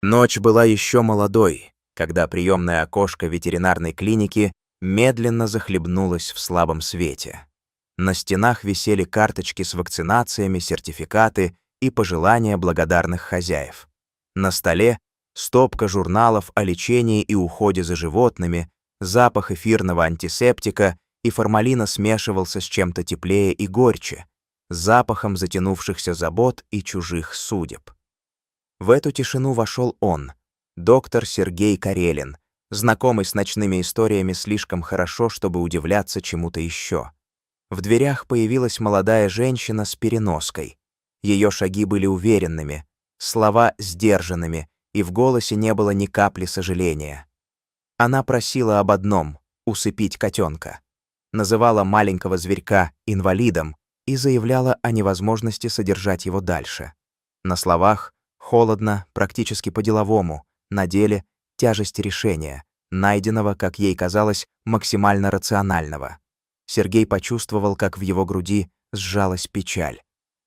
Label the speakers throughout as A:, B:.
A: Ночь была еще молодой, когда приемное окошко ветеринарной клиники медленно захлебнулось в слабом свете. На стенах висели карточки с вакцинациями, сертификаты и пожелания благодарных хозяев. На столе стопка журналов о лечении и уходе за животными, запах эфирного антисептика и формалина смешивался с чем-то теплее и горче, с запахом затянувшихся забот и чужих судеб. В эту тишину вошел он, доктор Сергей Карелин, знакомый с ночными историями слишком хорошо, чтобы удивляться чему-то еще. В дверях появилась молодая женщина с переноской. Ее шаги были уверенными, слова сдержанными, и в голосе не было ни капли сожаления. Она просила об одном — усыпить котенка. Называла маленького зверька инвалидом и заявляла о невозможности содержать его дальше. На словах холодно, практически по-деловому, на деле тяжесть решения, найденного, как ей казалось, максимально рационального. Сергей почувствовал, как в его груди сжалась печаль.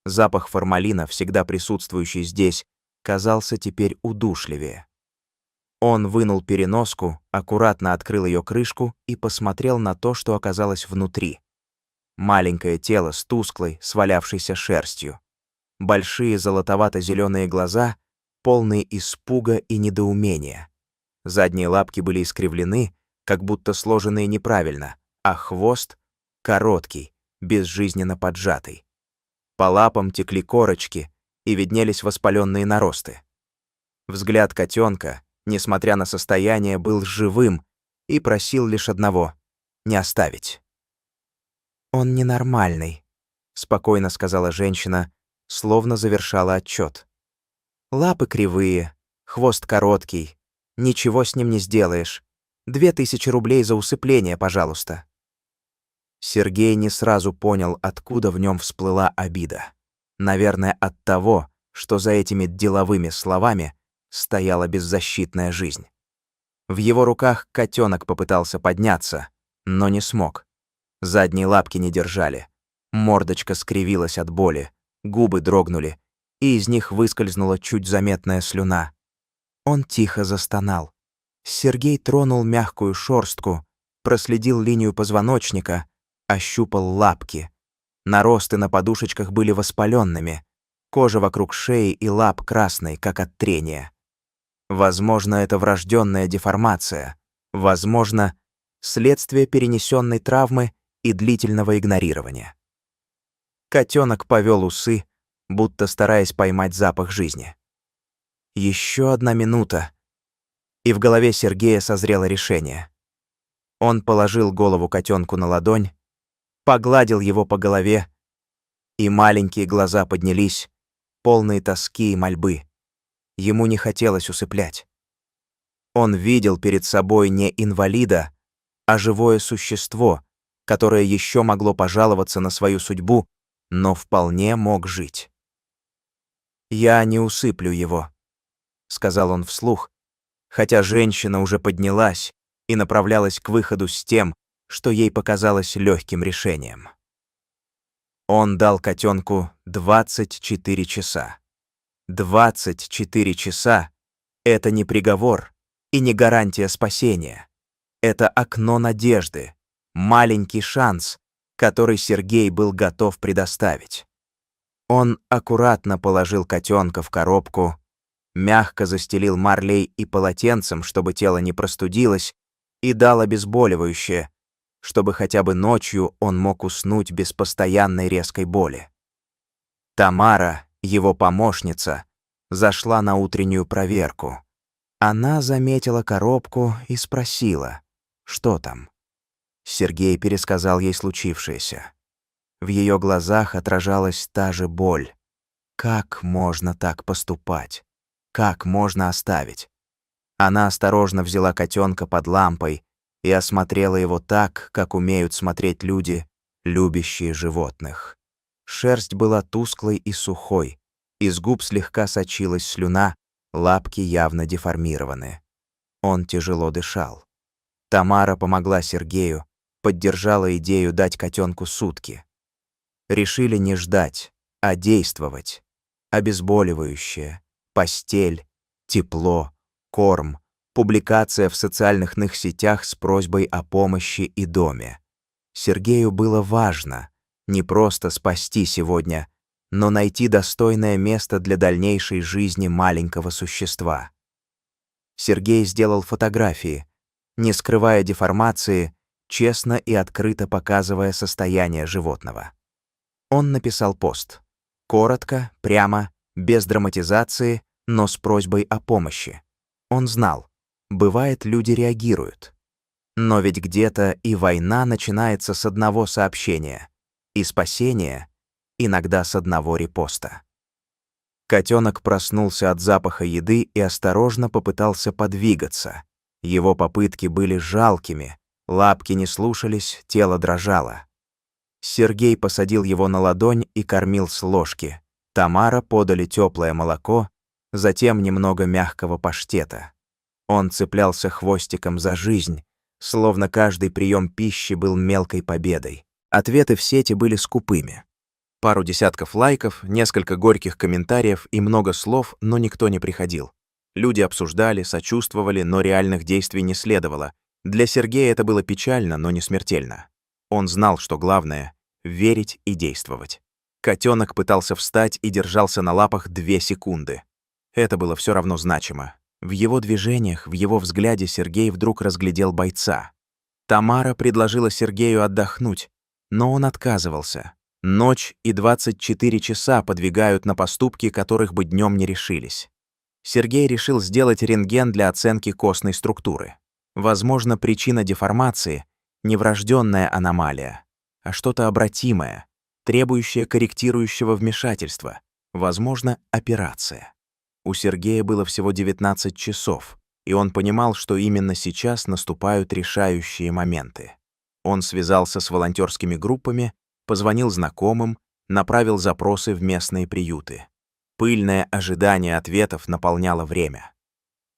A: Запах формалина, всегда присутствующий здесь, казался теперь удушливее. Он вынул переноску, аккуратно открыл ее крышку и посмотрел на то, что оказалось внутри. Маленькое тело с тусклой, свалявшейся шерстью. Большие золотовато-зеленые глаза, полные испуга и недоумения. Задние лапки были искривлены, как будто сложенные неправильно, а хвост — короткий, безжизненно поджатый. По лапам текли корочки и виднелись воспаленные наросты. Взгляд котенка, несмотря на состояние, был живым и просил лишь одного — не оставить. «Он ненормальный», — спокойно сказала женщина, словно завершала отчет. «Лапы кривые, хвост короткий, ничего с ним не сделаешь. 2000 рублей за усыпление, пожалуйста». Сергей не сразу понял, откуда в нем всплыла обида. Наверное, от того, что за этими деловыми словами стояла беззащитная жизнь. В его руках котенок попытался подняться, но не смог. Задние лапки не держали. Мордочка скривилась от боли, губы дрогнули, и из них выскользнула чуть заметная слюна. Он тихо застонал. Сергей тронул мягкую шорстку, проследил линию позвоночника, ощупал лапки. Наросты на подушечках были воспаленными, кожа вокруг шеи и лап красной, как от трения. Возможно, это врожденная деформация, возможно, следствие перенесенной травмы и длительного игнорирования. Котенок повел усы, будто стараясь поймать запах жизни. Еще одна минута, и в голове Сергея созрело решение. Он положил голову котенку на ладонь, погладил его по голове, и маленькие глаза поднялись, полные тоски и мольбы. Ему не хотелось усыплять. Он видел перед собой не инвалида, а живое существо, которое еще могло пожаловаться на свою судьбу, но вполне мог жить. «Я не усыплю его», — сказал он вслух, хотя женщина уже поднялась и направлялась к выходу с тем, что ей показалось легким решением. Он дал котенку 24 часа. 24 часа — это не приговор и не гарантия спасения. Это окно надежды, маленький шанс, который Сергей был готов предоставить. Он аккуратно положил котенка в коробку, мягко застелил марлей и полотенцем, чтобы тело не простудилось, и дал обезболивающее, чтобы хотя бы ночью он мог уснуть без постоянной резкой боли. Тамара, его помощница, зашла на утреннюю проверку. Она заметила коробку и спросила, что там. Сергей пересказал ей случившееся. В ее глазах отражалась та же боль. Как можно так поступать? Как можно оставить? Она осторожно взяла котенка под лампой и осмотрела его так, как умеют смотреть люди, любящие животных. Шерсть была тусклой и сухой, из губ слегка сочилась слюна, лапки явно деформированы. Он тяжело дышал. Тамара помогла Сергею, поддержала идею дать котенку сутки. Решили не ждать, а действовать. Обезболивающее, постель, Тепло, корм, публикация в социальных сетях с просьбой о помощи и доме. Сергею было важно не просто спасти сегодня, но найти достойное место для дальнейшей жизни маленького существа. Сергей сделал фотографии, не скрывая деформации, честно и открыто показывая состояние животного. Он написал пост. Коротко, прямо, без драматизации, но с просьбой о помощи. Он знал, бывает, люди реагируют. Но ведь где-то и война начинается с одного сообщения, и спасение иногда с одного репоста. Котенок проснулся от запаха еды и осторожно попытался подвигаться. Его попытки были жалкими, лапки не слушались, тело дрожало. Сергей посадил его на ладонь и кормил с ложки. Тамара подали теплое молоко, затем немного мягкого паштета. Он цеплялся хвостиком за жизнь, словно каждый прием пищи был мелкой победой. Ответы в сети были скупыми. Пару десятков лайков, несколько горьких комментариев и много слов, но никто не приходил. Люди обсуждали, сочувствовали, но реальных действий не следовало. Для Сергея это было печально, но не смертельно. Он знал, что главное — верить и действовать. Котенок пытался встать и держался на лапах 2 секунды. Это было все равно значимо. В его движениях, в его взгляде Сергей вдруг разглядел бойца. Тамара предложила Сергею отдохнуть, но он отказывался. Ночь и 24 часа подвигают на поступки, которых бы днем не решились. Сергей решил сделать рентген для оценки костной структуры. Возможно, причина деформации — не врожденная аномалия, а что-то обратимое, требующее корректирующего вмешательства, возможно, операция. У Сергея было всего 19 часов, и он понимал, что именно сейчас наступают решающие моменты. Он связался с волонтерскими группами, позвонил знакомым, направил запросы в местные приюты. Пыльное ожидание ответов наполняло время.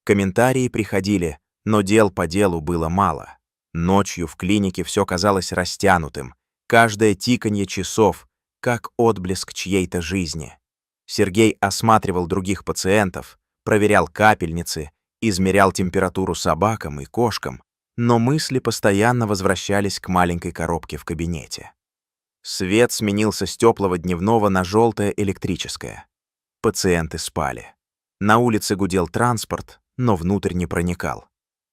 A: Комментарии приходили, но дел по делу было мало. Ночью в клинике все казалось растянутым, каждое тиканье часов, как отблеск чьей-то жизни. Сергей осматривал других пациентов, проверял капельницы, измерял температуру собакам и кошкам, но мысли постоянно возвращались к маленькой коробке в кабинете. Свет сменился с теплого дневного на желтое электрическое. Пациенты спали. На улице гудел транспорт, но внутрь не проникал.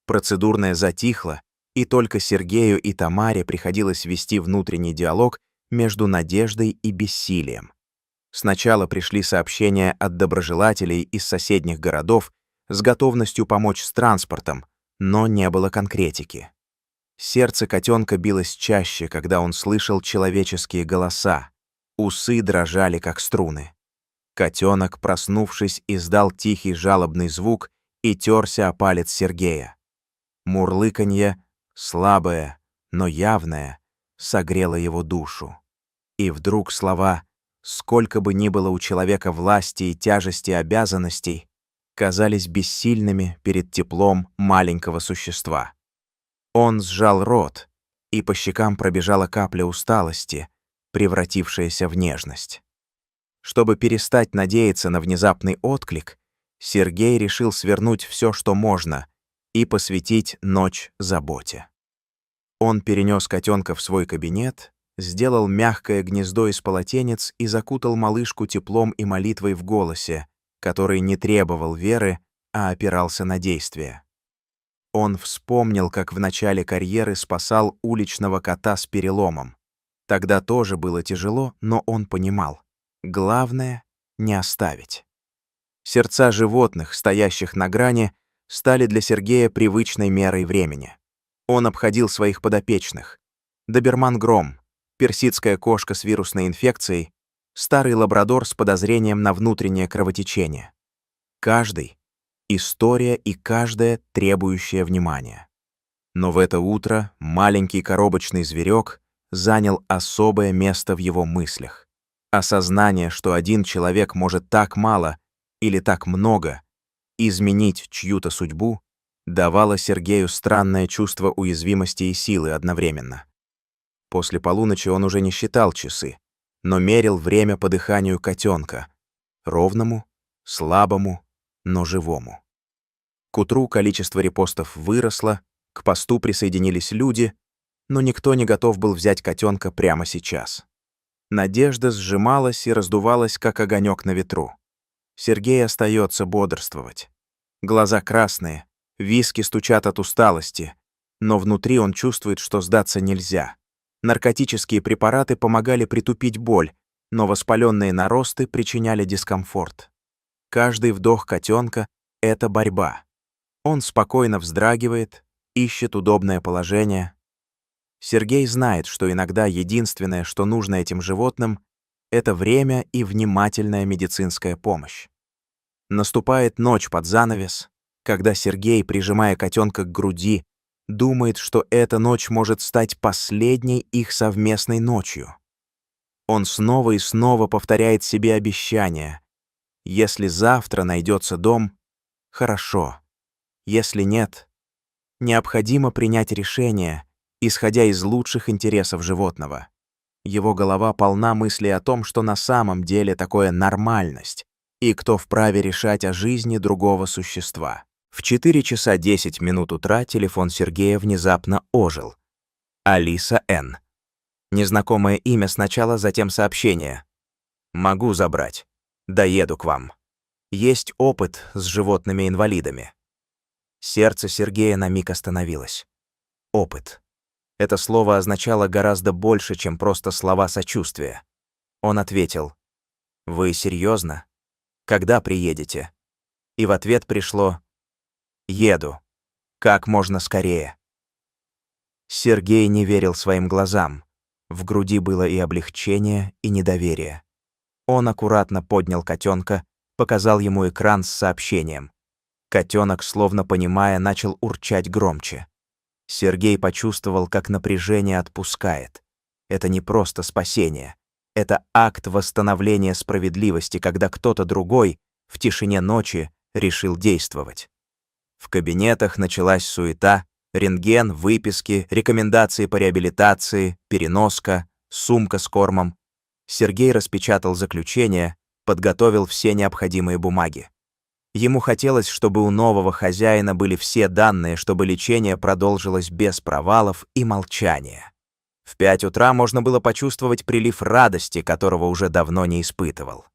A: Процедурная затихла, и только Сергею и Тамаре приходилось вести внутренний диалог между надеждой и бессилием. Сначала пришли сообщения от доброжелателей из соседних городов с готовностью помочь с транспортом, но не было конкретики. Сердце котенка билось чаще, когда он слышал человеческие голоса. Усы дрожали, как струны. Котенок, проснувшись, издал тихий жалобный звук и терся о палец Сергея. Мурлыканье, слабое, но явное, согрело его душу. И вдруг слова «сколько бы ни было у человека власти и тяжести обязанностей» казались бессильными перед теплом маленького существа. Он сжал рот, и по щекам пробежала капля усталости, превратившаяся в нежность. Чтобы перестать надеяться на внезапный отклик, Сергей решил свернуть все, что можно, и посвятить ночь заботе. Он перенес котенка в свой кабинет, сделал мягкое гнездо из полотенец и закутал малышку теплом и молитвой в голосе, который не требовал веры, а опирался на действие. Он вспомнил, как в начале карьеры спасал уличного кота с переломом. Тогда тоже было тяжело, но он понимал. Главное — не оставить. Сердца животных, стоящих на грани, стали для Сергея привычной мерой времени. Он обходил своих подопечных. Доберман-гром, персидская кошка с вирусной инфекцией, старый лабрадор с подозрением на внутреннее кровотечение. Каждый — история и каждая требующая внимания. Но в это утро маленький коробочный зверек занял особое место в его мыслях. Осознание, что один человек может так мало или так много изменить чью-то судьбу, давало Сергею странное чувство уязвимости и силы одновременно. После полуночи он уже не считал часы, но мерил время по дыханию котенка, ровному, слабому, но живому. утру количество репостов выросло, к посту присоединились люди, но никто не готов был взять котенка прямо сейчас. Надежда сжималась и раздувалась, как огонек на ветру. Сергей остается бодрствовать. Глаза красные, виски стучат от усталости, но внутри он чувствует, что сдаться нельзя. Наркотические препараты помогали притупить боль, но воспаленные наросты причиняли дискомфорт. Каждый вдох котенка — это борьба. Он спокойно вздрагивает, ищет удобное положение. Сергей знает, что иногда единственное, что нужно этим животным, это время и внимательная медицинская помощь. Наступает ночь под занавес, когда Сергей, прижимая котенка к груди, думает, что эта ночь может стать последней их совместной ночью. Он снова и снова повторяет себе обещание. Если завтра найдется дом, хорошо. Если нет, необходимо принять решение, исходя из лучших интересов животного. Его голова полна мыслей о том, что на самом деле такое нормальность, и кто вправе решать о жизни другого существа. В 4 часа 10 минут утра телефон Сергея внезапно ожил. Алиса Н. Незнакомое имя сначала, затем сообщение. «Могу забрать. Доеду к вам. Есть опыт с животными-инвалидами». Сердце Сергея на миг остановилось. Опыт. Это слово означало гораздо больше, чем просто слова сочувствия. Он ответил: «Вы серьезно? Когда приедете?» И в ответ пришло: «Еду. Как можно скорее». Сергей не верил своим глазам. В груди было и облегчение, и недоверие. Он аккуратно поднял котенка, показал ему экран с сообщением. Котенок, словно понимая, начал урчать громче. Сергей почувствовал, как напряжение отпускает. Это не просто спасение. Это акт восстановления справедливости, когда кто-то другой в тишине ночи решил действовать. В кабинетах началась суета, рентген, выписки, рекомендации по реабилитации, переноска, сумка с кормом. Сергей распечатал заключение, подготовил все необходимые бумаги. Ему хотелось, чтобы у нового хозяина были все данные, чтобы лечение продолжилось без провалов и молчания. В 5 утра можно было почувствовать прилив радости, которого уже давно не испытывал.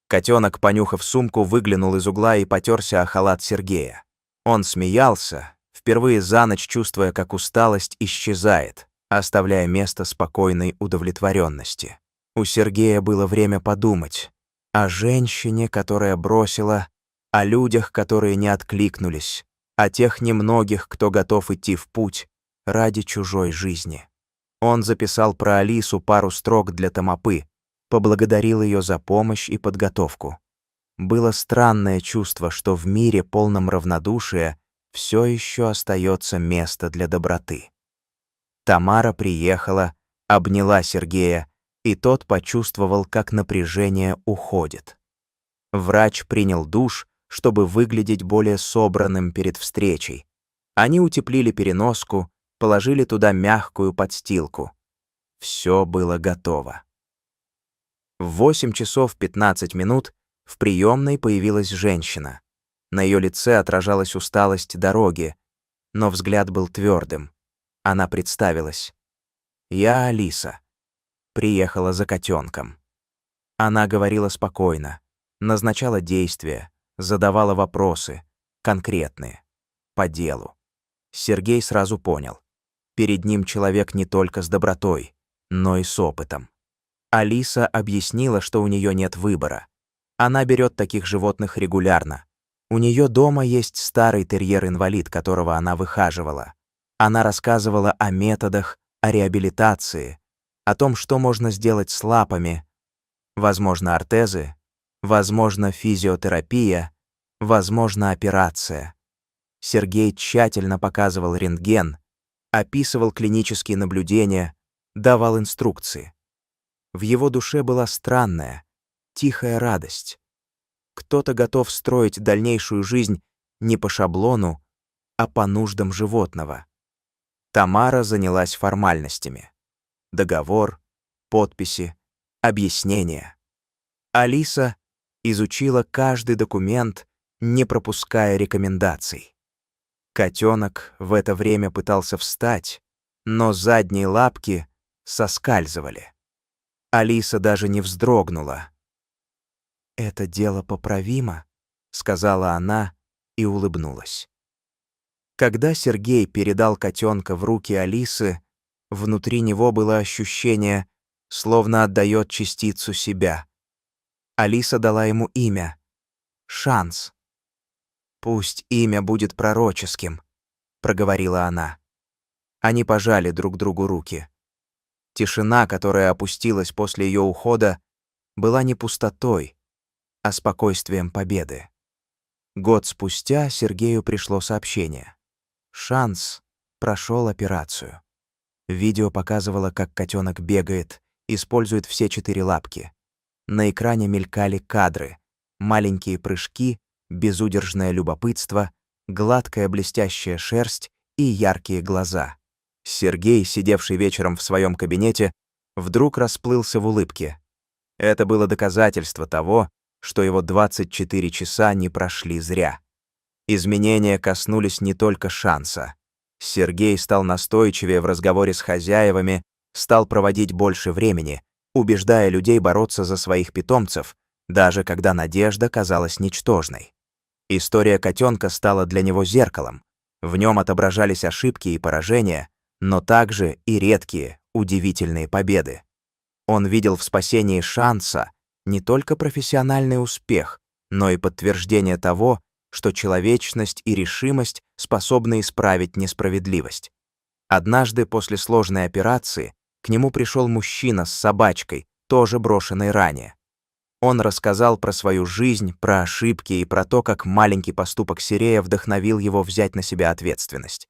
A: Котенок, понюхав сумку, выглянул из угла и потерся о халат Сергея. Он смеялся, впервые за ночь чувствуя, как усталость исчезает, оставляя место спокойной удовлетворенности. У Сергея было время подумать о женщине, которая бросила, о людях, которые не откликнулись, о тех немногих, кто готов идти в путь ради чужой жизни. Он записал про Алису пару строк для Томопы, поблагодарил ее за помощь и подготовку. Было странное чувство, что в мире, полном равнодушия, все еще остается место для доброты. Тамара приехала, обняла Сергея, и тот почувствовал, как напряжение уходит. Врач принял душ, чтобы выглядеть более собранным перед встречей. Они утеплили переноску, положили туда мягкую подстилку. Все было готово. В 8 часов 15 минут в приемной появилась женщина. На ее лице отражалась усталость дороги, но взгляд был твердым. Она представилась. «Я Алиса. Приехала за котенком». Она говорила спокойно, назначала действия, задавала вопросы, конкретные, по делу. Сергей сразу понял. Перед ним человек не только с добротой, но и с опытом. Алиса объяснила, что у нее нет выбора. Она берет таких животных регулярно. У нее дома есть старый терьер-инвалид, которого она выхаживала. Она рассказывала о методах, о реабилитации, о том, что можно сделать с лапами. Возможно, ортезы, возможно, физиотерапия, возможно, операция. Сергей тщательно показывал рентген, описывал клинические наблюдения, давал инструкции. В его душе была странная, тихая радость. Кто-то готов строить дальнейшую жизнь не по шаблону, а по нуждам животного. Тамара занялась формальностями. Договор, подписи, объяснения. Алиса изучила каждый документ, не пропуская рекомендаций. Котенок в это время пытался встать, но задние лапки соскальзывали. Алиса даже не вздрогнула. «Это дело поправимо», — сказала она и улыбнулась. Когда Сергей передал котенка в руки Алисы, внутри него было ощущение, словно отдает частицу себя. Алиса дала ему имя — Шанс. «Пусть имя будет пророческим», — проговорила она. Они пожали друг другу руки. Тишина, которая опустилась после ее ухода, была не пустотой, а спокойствием победы. Год спустя Сергею пришло сообщение. Шанс прошел операцию. Видео показывало, как котенок бегает, использует все 4 лапки. На экране мелькали кадры, маленькие прыжки, безудержное любопытство, гладкая блестящая шерсть и яркие глаза. Сергей, сидевший вечером в своем кабинете, вдруг расплылся в улыбке. Это было доказательство того, что его 24 часа не прошли зря. Изменения коснулись не только Шанса. Сергей стал настойчивее в разговоре с хозяевами, стал проводить больше времени, убеждая людей бороться за своих питомцев, даже когда надежда казалась ничтожной. История котенка стала для него зеркалом. В нем отображались ошибки и поражения, но также и редкие, удивительные победы. Он видел в спасении Шанса не только профессиональный успех, но и подтверждение того, что человечность и решимость способны исправить несправедливость. Однажды после сложной операции к нему пришел мужчина с собачкой, тоже брошенной ранее. Он рассказал про свою жизнь, про ошибки и про то, как маленький поступок Сирея вдохновил его взять на себя ответственность.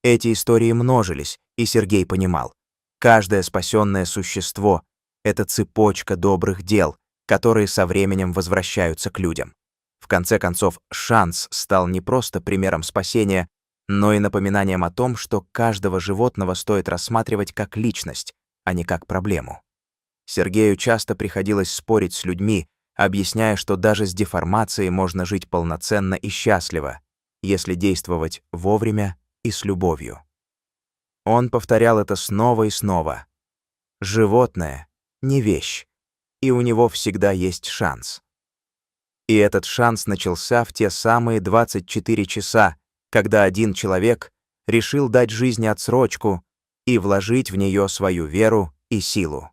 A: Эти истории множились, и Сергей понимал, каждое спасенное существо — это цепочка добрых дел, которые со временем возвращаются к людям. В конце концов, Шанс стал не просто примером спасения, но и напоминанием о том, что каждого животного стоит рассматривать как личность, а не как проблему. Сергею часто приходилось спорить с людьми, объясняя, что даже с деформацией можно жить полноценно и счастливо, если действовать вовремя и с любовью. Он повторял это снова и снова. Животное — не вещь, и у него всегда есть шанс. И этот шанс начался в те самые 24 часа, когда один человек решил дать жизни отсрочку и вложить в нее свою веру и силу.